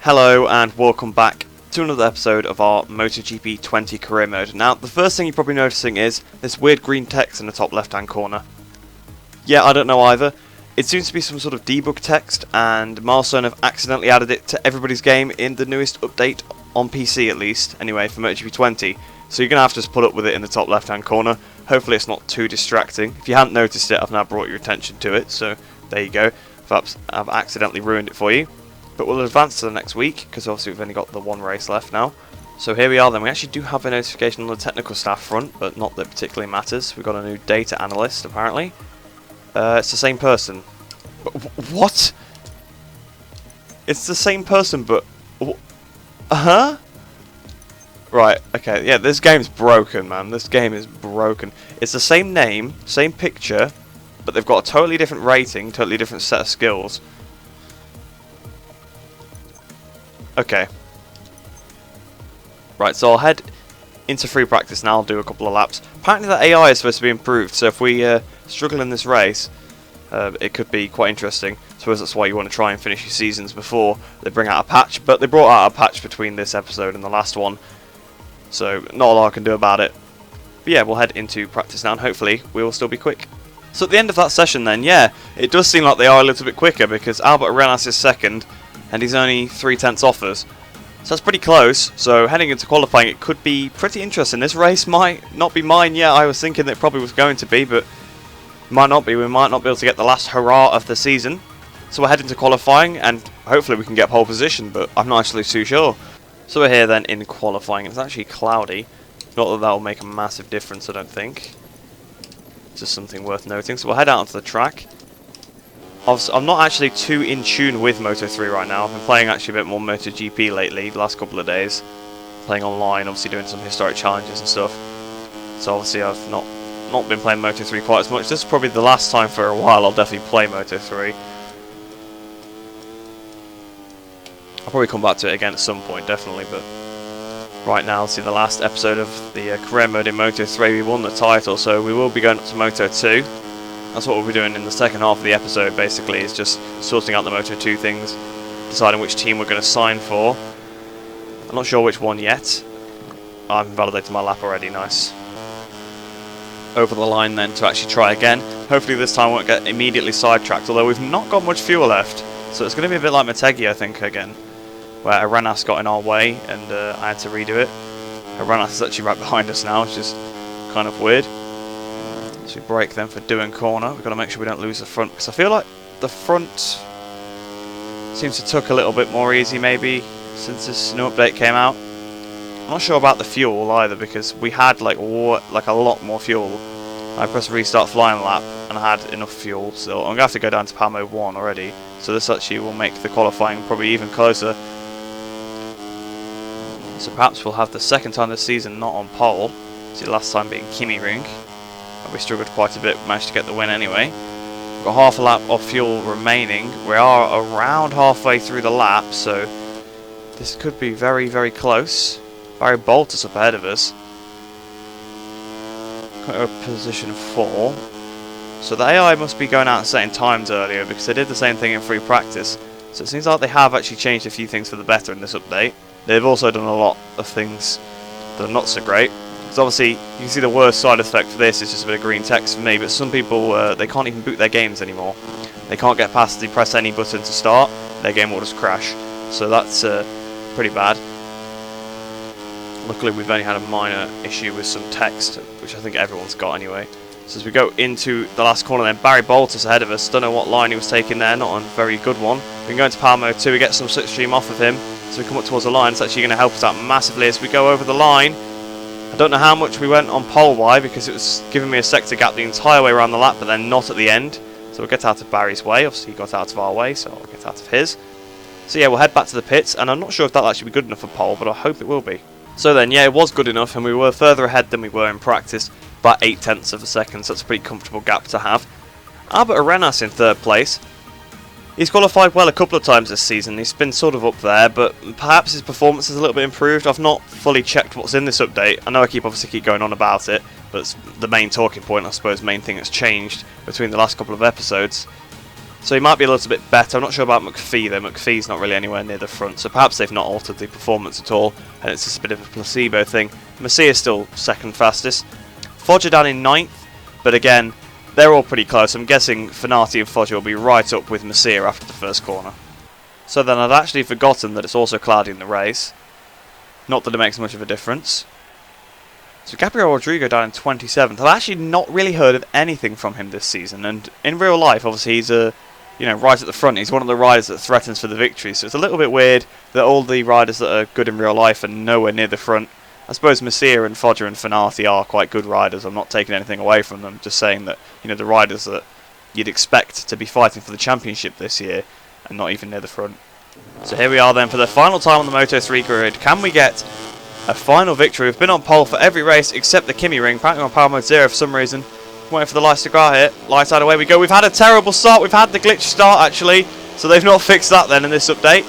Hello and welcome back to another episode of our MotoGP 20 career mode. Now, the first thing you're probably noticing is this weird green text in the top left hand corner. Yeah, I don't know either. It seems to be some sort of debug text, and Milestone have accidentally added it to everybody's game in the newest update, on PC at least, anyway, for MotoGP 20. So you're going to have to just put up with it in the top left hand corner. Hopefully it's not too distracting. If you hadn't noticed it, I've now brought your attention to it, so there you go. Perhaps I've accidentally ruined it for you. But we'll advance to the next week, because obviously we've only got the one race left now. So here we are then. We actually do have a notification on the technical staff front, but not that it particularly matters. We've got a new data analyst, apparently. It's the same person. What? It's the same person, but... Huh? Right, okay, yeah, this game's broken, man. This game is broken. It's the same name, same picture, but they've got a totally different rating, totally different set of skills. Okay. Right, so I'll head into free practice now. I'll do a couple of laps. Apparently the AI is supposed to be improved, so if we struggle in this race, it could be quite interesting. I suppose that's why you want to try and finish your seasons before they bring out a patch, but they brought out a patch between this episode and the last one, so not a lot I can do about it. But yeah, we'll head into practice now, and hopefully we will still be quick. So at the end of that session then, yeah, it does seem like they are a little bit quicker, because Albert Arenas is second, and he's only 3/10 off us. So that's pretty close, so heading into qualifying it could be pretty interesting. This race might not be mine yet. I was thinking that it probably was going to be, but might not be. We might not be able to get the last hurrah of the season. So we're heading to qualifying, and hopefully we can get pole position, but I'm not actually too sure. So we're here then in qualifying. It's actually cloudy. Not that will make a massive difference, I don't think. It's just something worth noting. So we'll head out onto the track. I'm not actually too in tune with Moto3 right now. I've been playing actually a bit more MotoGP lately, the last couple of days. Playing online, obviously doing some historic challenges and stuff. So obviously I've not been playing Moto3 quite as much. This is probably the last time for a while I'll definitely play Moto3. I'll probably come back to it again at some point, definitely, but right now, see the last episode of the career mode in Moto3, we won the title, so we will be going up to Moto2. That's what we'll be doing in the second half of the episode, basically, is just sorting out the Moto2 things, deciding which team we're going to sign for. I'm not sure which one yet. I've validated my lap already, nice. Over the line then to actually try again. Hopefully this time I won't get immediately sidetracked, although we've not got much fuel left. So it's going to be a bit like Motegi, I think, again, where Arenas got in our way and I had to redo it. Arenas is actually right behind us now, which is kind of weird. So we brake then for doing corner. We've got to make sure we don't lose the front, because I feel like the front seems to took a little bit more easy maybe since this new update came out. I'm not sure about the fuel either, because we had like a lot more fuel. I pressed restart flying lap and I had enough fuel, so I'm going to have to go down to power mode 1 already. So this actually will make the qualifying probably even closer. So perhaps we'll have the second time this season not on pole. See, the last time being Kimi Ring. We struggled quite a bit, managed to get the win anyway. We've got half a lap of fuel remaining. We are around halfway through the lap, so this could be very, very close. Barry Boltus up ahead of us. Got position 4. So the AI must be going out and setting times earlier, because they did the same thing in free practice. So it seems like they have actually changed a few things for the better in this update. They've also done a lot of things that are not so great. Because obviously, you can see the worst side effect for this is just a bit of green text for me, but some people, they can't even boot their games anymore. They can't get past the press any button to start, their game will just crash. So that's pretty bad. Luckily, we've only had a minor issue with some text, which I think everyone's got anyway. So as we go into the last corner then, Barry Boltus ahead of us. Don't know what line he was taking there, not a very good one. We can go into power mode 2, we get some slipstream off of him. So we come up towards the line, it's actually going to help us out massively as we go over the line. I don't know how much we went on pole wide, because it was giving me a sector gap the entire way around the lap, but then not at the end. So we'll get out of Barry's way. Obviously he got out of our way, so I'll get out of his. So yeah, we'll head back to the pits, and I'm not sure if that'll actually be good enough for pole, but I hope it will be. So then, yeah, it was good enough, and we were further ahead than we were in practice, by 0.8 of a second, so that's a pretty comfortable gap to have. Albert Arenas in 3rd place. He's qualified well a couple of times this season. He's been sort of up there, but perhaps his performance is a little bit improved. I've not fully checked what's in this update. I know I obviously keep going on about it, but it's the main talking point, I suppose, main thing that's changed between the last couple of episodes. So he might be a little bit better. I'm not sure about McPhee though. McPhee's not really anywhere near the front, so perhaps they've not altered the performance at all, and it's just a bit of a placebo thing. Messia's still second fastest. Foggia down in 9th, but again, they're all pretty close. I'm guessing Fenati and Foggia will be right up with Messia after the first corner. So then I'd actually forgotten that it's also cloudy in the race. Not that it makes much of a difference. So Gabriel Rodrigo down in 27th. I've actually not really heard of anything from him this season, and in real life, obviously, he's right at the front. He's one of the riders that threatens for the victory, so it's a little bit weird that all the riders that are good in real life are nowhere near the front. I suppose Messia and Foggia and Fenati are quite good riders. I'm not taking anything away from them, just saying that, the riders that you'd expect to be fighting for the championship this year and not even near the front. So here we are then for the final time on the Moto3 grid. Can we get a final victory? We've been on pole for every race except the Kimi ring, apparently on power mode 0 for some reason. Waiting for the lights to go out here. Lights out, away we go. We've had a terrible start. We've had the glitch start actually, so they've not fixed that then in this update.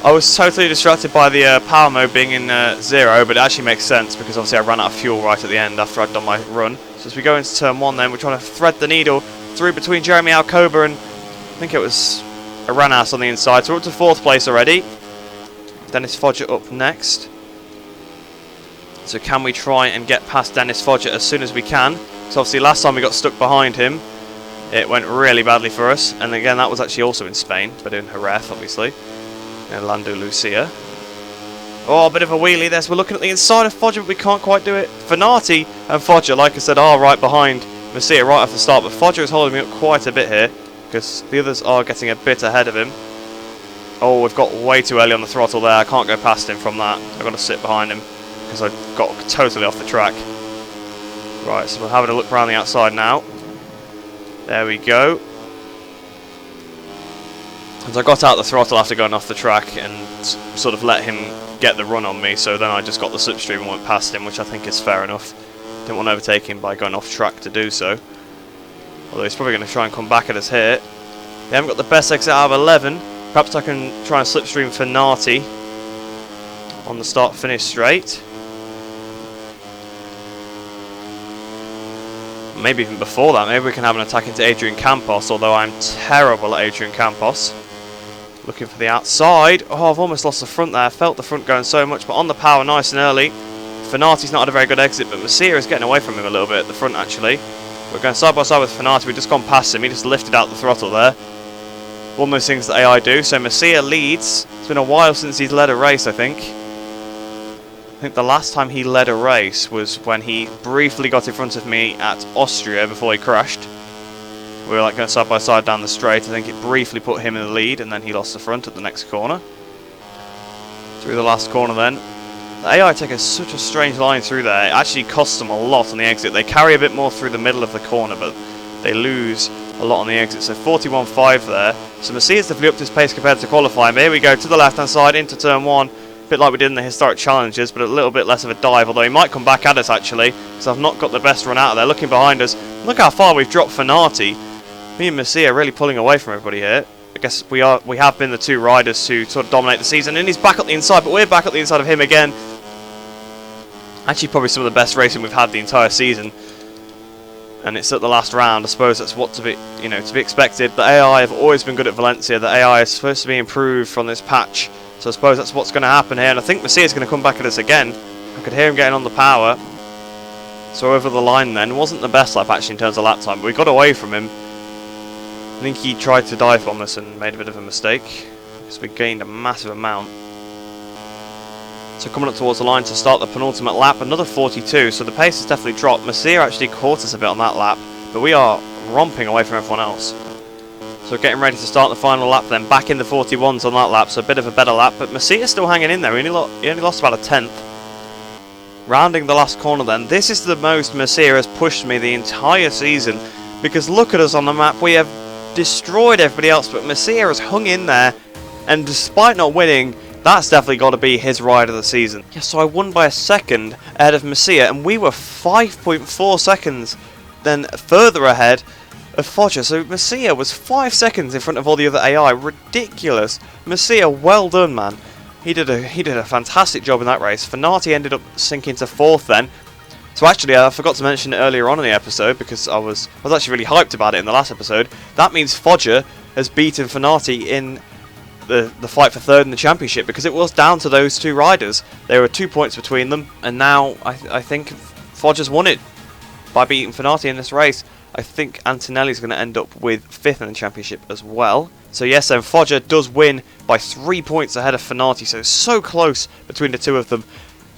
I was totally distracted by the power mode being in 0, but it actually makes sense because obviously I ran out of fuel right at the end after I'd done my run. So as we go into turn 1 then, we're trying to thread the needle through between Jeremy Alcoba and I think it was Aranas on the inside. So we're up to 4th place already. Dennis Foggia up next. So can we try and get past Dennis Foggia as soon as we can? Because obviously last time we got stuck behind him, it went really badly for us. And again, that was actually also in Spain, but in Jerez, obviously. And Lando Lucia. Oh, a bit of a wheelie there. So we're looking at the inside of Foggia, but we can't quite do it. Fenati and Foggia, like I said, are right behind Messia right off the start. But Foggia is holding me up quite a bit here, because the others are getting a bit ahead of him. Oh, we've got way too early on the throttle there. I can't go past him from that. I've got to sit behind him, because I got totally off the track. Right, so we're having a look around the outside now. There we go. As I got out the throttle after going off the track and sort of let him get the run on me, so then I just got the slipstream and went past him, which I think is fair enough. Didn't want to overtake him by going off track to do so. Although he's probably going to try and come back at us here. They haven't got the best exit out of 11. Perhaps I can try and slipstream Fenati on the start-finish straight. Maybe even before that, maybe we can have an attack into Adrian Campos, although I'm terrible at Adrian Campos. Looking for the outside. Oh, I've almost lost the front there. I felt the front going so much, but on the power nice and early. Fenati's not had a very good exit, but Messia is getting away from him a little bit at the front actually. We're going side by side with Fenati. We've just gone past him. He just lifted out the throttle there. One of those things that AI do. So Messia leads. It's been a while since he's led a race, I think. I think the last time he led a race was when he briefly got in front of me at Austria before he crashed. We were like going side by side down the straight. I think it briefly put him in the lead and then he lost the front at the next corner. Through the last corner then. The AI take such a strange line through there. It actually costs them a lot on the exit. They carry a bit more through the middle of the corner, but they lose a lot on the exit. So 41.5 there. So Messia's definitely upped his pace compared to qualifying. But here we go to the left hand side into turn 1. A bit like we did in the historic challenges, but a little bit less of a dive, although he might come back at us actually, because I've not got the best run out of there. Looking behind us, look how far we've dropped Fenati. Me and Messia are really pulling away from everybody here. I guess we have been the two riders to sort of dominate the season, and he's back at the inside, but we're back at the inside of him again. Actually probably some of the best racing we've had the entire season. And it's at the last round. I suppose that's what to be expected. The AI have always been good at Valencia. The AI is supposed to be improved from this patch. So I suppose that's what's going to happen here. And I think Messia's going to come back at us again. I could hear him getting on the power. So over the line then. Wasn't the best lap actually in terms of lap time, but we got away from him. I think he tried to dive bomb us and made a bit of a mistake. Because we gained a massive amount. So coming up towards the line to start the penultimate lap. Another 42. So the pace has definitely dropped. Messia actually caught us a bit on that lap. But we are romping away from everyone else. So getting ready to start the final lap then, back in the 41s on that lap, so a bit of a better lap, but Messia's still hanging in there. He only lost about a 10th. Rounding the last corner then, this is the most Messia has pushed me the entire season, because look at us on the map, we have destroyed everybody else, but Messia has hung in there, and despite not winning, that's definitely got to be his ride of the season. Yeah, so I won by a second ahead of Messia, and we were 5.4 seconds then further ahead of Foggia. So Messia was 5 seconds in front of all the other AI. Ridiculous. Messia, well done, man. He did a fantastic job in that race. Fenati ended up sinking to 4th then. So actually, I forgot to mention it earlier on in the episode because I was actually really hyped about it in the last episode. That means Foggia has beaten Fenati in the fight for third in the championship, because it was down to those two riders. There were 2 points between them, and now I think Foggia's won it by beating Fenati in this race. I think Antonelli's going to end up with 5th in the championship as well. So yes, then Foggia does win by 3 points ahead of Fenati, so close between the two of them.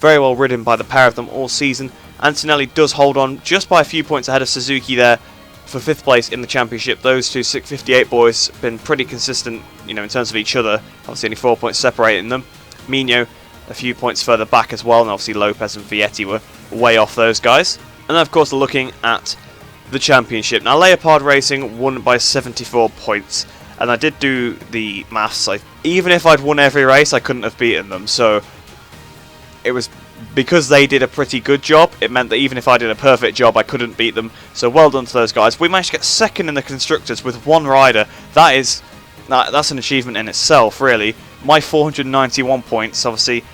Very well ridden by the pair of them all season. Antonelli does hold on just by a few points ahead of Suzuki there for 5th place in the championship. Those two 658 boys have been pretty consistent, you know, in terms of each other. Obviously only 4 points separating them. Mino a few points further back as well, and obviously Lopez and Vietti were way off those guys. And then of course looking at the championship. Now Leopard Racing won by 74 points, and I did do the maths. Even if I'd won every race, I couldn't have beaten them. So it was because they did a pretty good job. It meant that even if I did a perfect job, I couldn't beat them. So well done to those guys. We managed to get 2nd in the constructors with 1 rider. That's an achievement in itself, really. My 491 points, obviously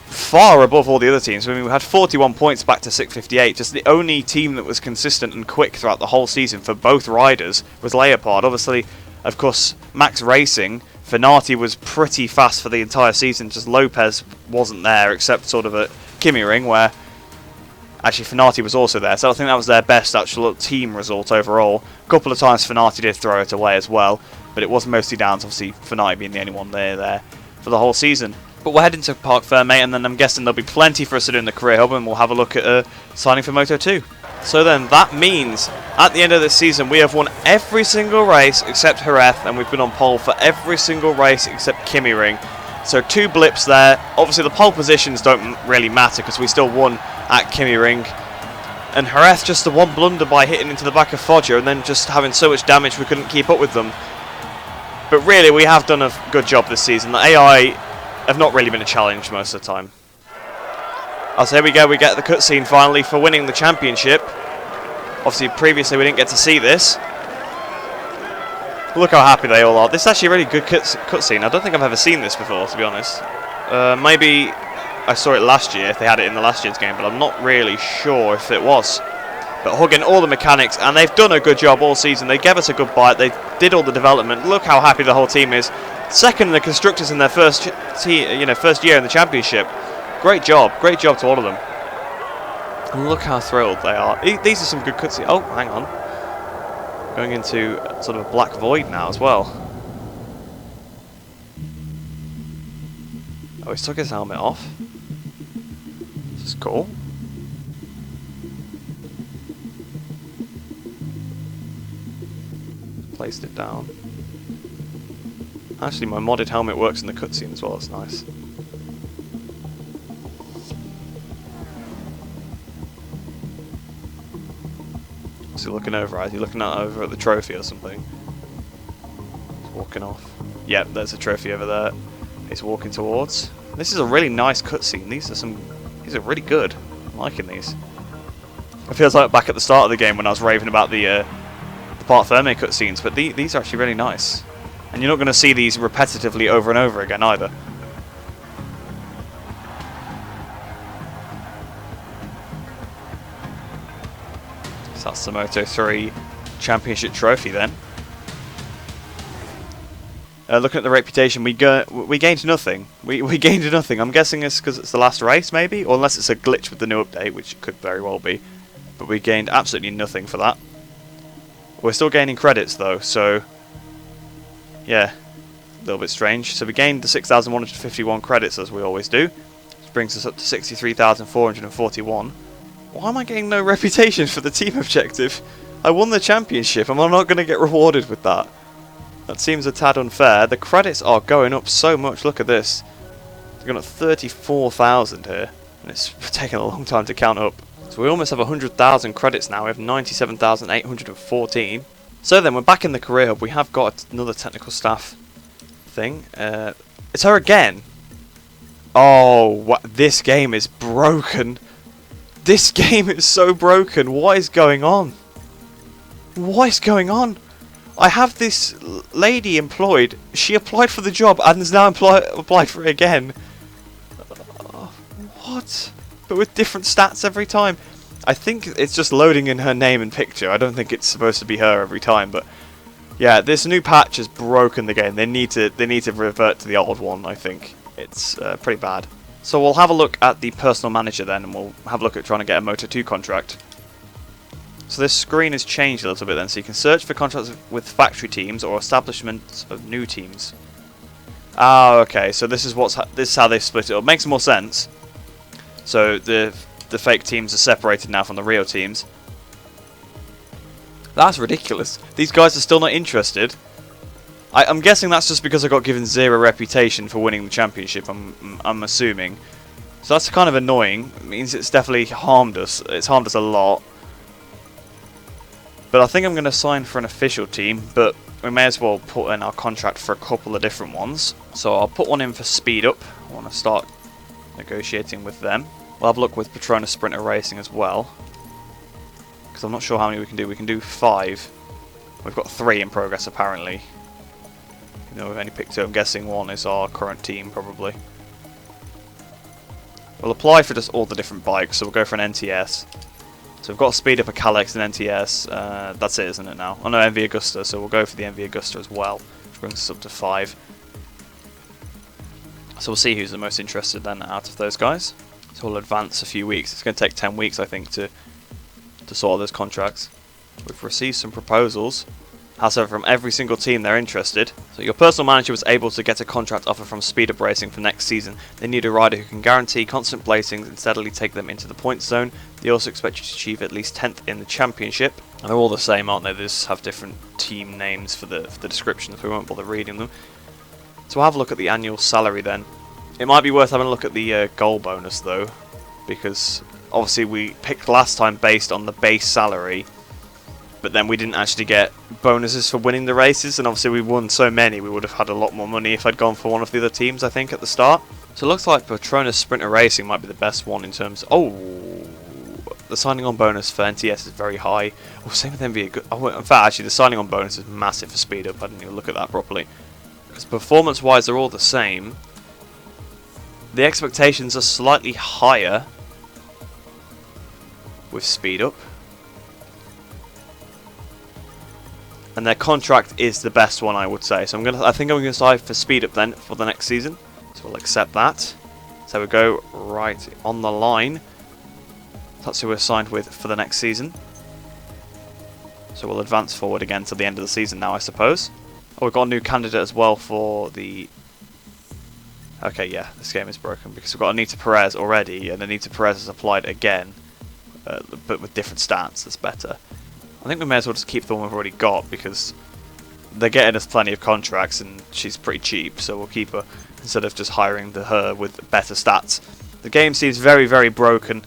far above all the other teams. I mean, we had 41 points back to 658. Just the only team that was consistent and quick throughout the whole season for both riders was Leopard. Obviously, of course, Max Racing, Fenati was pretty fast for the entire season. Just Lopez wasn't there, except sort of at Ring, where actually Fenati was also there. So I think that was their best actual team result overall. A couple of times Fenati did throw it away as well, but it was mostly down to obviously Fenati being the only one there for the whole season. But we're heading to Parc Ferme, and then I'm guessing there'll be plenty for us to do in the career hub, and we'll have a look at signing for Moto 2. So then that means at the end of this season we have won every single race except Jerez, and we've been on pole for every single race except Ring. So 2 blips there. Obviously the pole positions don't really matter because we still won at Ring. And Jerez just the one blunder by hitting into the back of Foggia and then just having so much damage we couldn't keep up with them. But really we have done a good job this season. The AI have not really been a challenge most of the time. So here we go, we get the cutscene finally for winning the championship. Obviously previously we didn't get to see this. Look how happy they all are. This is actually a really good cutscene. I don't think I've ever seen this before, to be honest. Maybe I saw it last year, if they had it in the last year's game, but I'm not really sure if it was. But hugging all the mechanics, and they've done a good job all season. They gave us a good bite, they did all the development. Look how happy the whole team is. 2nd in the constructors in their first year in the championship. Great job to all of them. And look how thrilled they are. These are some good cutscenes. Oh, hang on. Going into sort of a black void now as well. Oh, he's took his helmet off. This is cool. Placed it down. Actually, my modded helmet works in the cutscene as well. That's nice. What's he looking over at? Is he looking over at the trophy or something? He's walking off. Yep, there's a trophy over there. He's walking towards. This is a really nice cutscene. These are really good. I'm liking these. It feels like back at the start of the game when I was raving about the Parc Ferme cutscenes, but these are actually really nice. And you're not going to see these repetitively over and over again either. So that's the Moto 3 Championship trophy then. Looking at the reputation, we gained nothing. We gained nothing. I'm guessing it's because it's the last race, maybe? Or unless it's a glitch with the new update, which could very well be. But we gained absolutely nothing for that. We're still gaining credits though, so yeah, a little bit strange. So we gained the 6,151 credits as we always do, which brings us up to 63,441. Why am I getting no reputation for the team objective? I won the championship and I'm not going to get rewarded with that. That seems a tad unfair. The credits are going up so much. Look at this. They've gone up 34,000 here, and it's taken a long time to count up. So we almost have 100,000 credits now. We have 97,814. So then we're back in the career hub. We have got another technical staff thing. It's her again. Oh, what? This game is broken. This game is so broken. What is going on? What is going on? I have this lady employed. She applied for the job and has now applied for it again. What? but with different stats every time. I think it's just loading in her name and picture. I don't think it's supposed to be her every time, but yeah, this new patch has broken the game. They need to revert to the old one, I think. It's pretty bad. So we'll have a look at the personal manager then, and we'll have a look at trying to get a Moto2 contract. So this screen has changed a little bit then, so you can search for contracts with factory teams or establishments of new teams. Ah, okay, so this is how they split it up. Makes more sense. So the fake teams are separated now from the real teams. That's ridiculous. These guys are still not interested. I'm guessing that's just because I got given 0 reputation for winning the championship, I'm assuming. So that's kind of annoying. It means it's definitely harmed us. It's harmed us a lot. But I think I'm going to sign for an official team, but we may as well put in our contract for a couple of different ones. So I'll put one in for Speed Up. I want to start negotiating with them. We'll have a look with Petronas Sprinter Racing as well, because I'm not sure how many we can do. We can do 5. We've got 3 in progress apparently. You know, we've only picked 2. I'm guessing 1 is our current team probably. We'll apply for just all the different bikes, so we'll go for an NTS. So we've got Speed Up, a Calyx, and NTS. That's it, isn't it now? Oh no, MV Augusta, so we'll go for the MV Augusta as well, which brings us up to 5. So we'll see who's the most interested then out of those guys. So we'll advance a few weeks. It's going to take 10 weeks, I think, to sort all those contracts. We've received some proposals. However, from every single team they're interested. So your personal manager was able to get a contract offer from Speed Up Racing for next season. They need a rider who can guarantee constant placings and steadily take them into the points zone. They also expect you to achieve at least 10th in the championship. And they're all the same, aren't they? They just have different team names for the descriptions. We won't bother reading them. So we'll have a look at the annual salary then. It might be worth having a look at the goal bonus though, because obviously we picked last time based on the base salary, but then we didn't actually get bonuses for winning the races, and obviously we won so many we would have had a lot more money if I'd gone for one of the other teams, I think, at the start. So it looks like Petronas Sprinter Racing might be the best one in terms of, oh, the signing on bonus for NTS is very high. Oh, same with MV. Oh, in fact, actually the signing on bonus is massive for Speed Up. I didn't even look at that properly. Because performance wise they're all the same. The expectations are slightly higher with Speed Up. And their contract is the best one, I would say. So I think I'm gonna decide for Speed Up then for the next season. So we'll accept that. So we go right on the line. That's who we're signed with for the next season. So we'll advance forward again to the end of the season now, I suppose. Oh, we've got a new candidate as well for the... Okay, yeah, this game is broken because we've got Anita Perez already, and Anita Perez has applied again, but with different stats. That's better. I think we may as well just keep the one we've already got because they're getting us plenty of contracts and she's pretty cheap, so we'll keep her instead of just hiring her with better stats. The game seems very, very broken.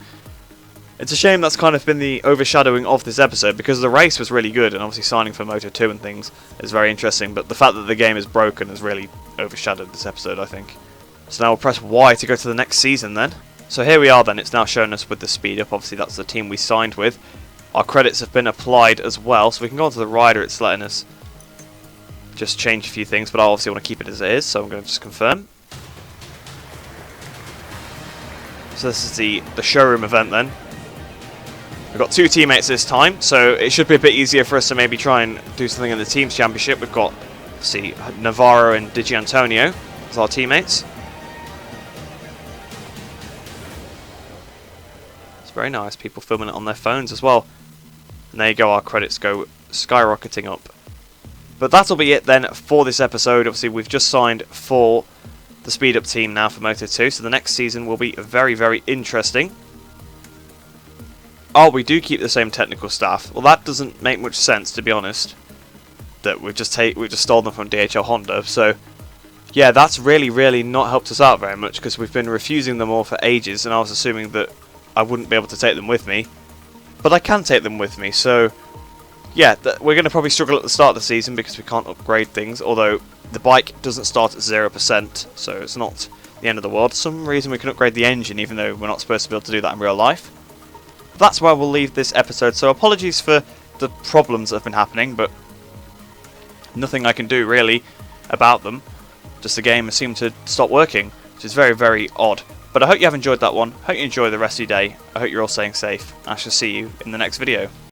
It's a shame that's kind of been the overshadowing of this episode because the race was really good and obviously signing for Moto2 and things is very interesting, but the fact that the game is broken has really overshadowed this episode, I think. So now we'll press Y to go to the next season then. So here we are then, it's now showing us with the Speed Up, obviously that's the team we signed with. Our credits have been applied as well, so we can go onto the rider, it's letting us just change a few things, but I obviously want to keep it as it is, so I'm going to just confirm. So this is the showroom event then. We've got 2 teammates this time, so it should be a bit easier for us to maybe try and do something in the Teams Championship. We've got, let's see, Navarro and Digi Antonio as our teammates. It's very nice, people filming it on their phones as well. And there you go, our credits go skyrocketing up. But that'll be it then for this episode. Obviously, we've just signed for the Speed Up team now for Moto2, so the next season will be very, very interesting. Oh, we do keep the same technical staff. Well, that doesn't make much sense, to be honest. That we've just stolen them from DHL Honda. So, yeah, that's really, really not helped us out very much because we've been refusing them all for ages, and I was assuming that I wouldn't be able to take them with me. But I can take them with me, so yeah, we're going to probably struggle at the start of the season because we can't upgrade things, although the bike doesn't start at 0%, so it's not the end of the world. For some reason we can upgrade the engine even though we're not supposed to be able to do that in real life. But that's where we'll leave this episode, so apologies for the problems that have been happening, but nothing I can do really about them. Just the game has seemed to stop working, which is very, very odd. But I hope you have enjoyed that one. Hope you enjoy the rest of your day. I hope you're all staying safe. I shall see you in the next video.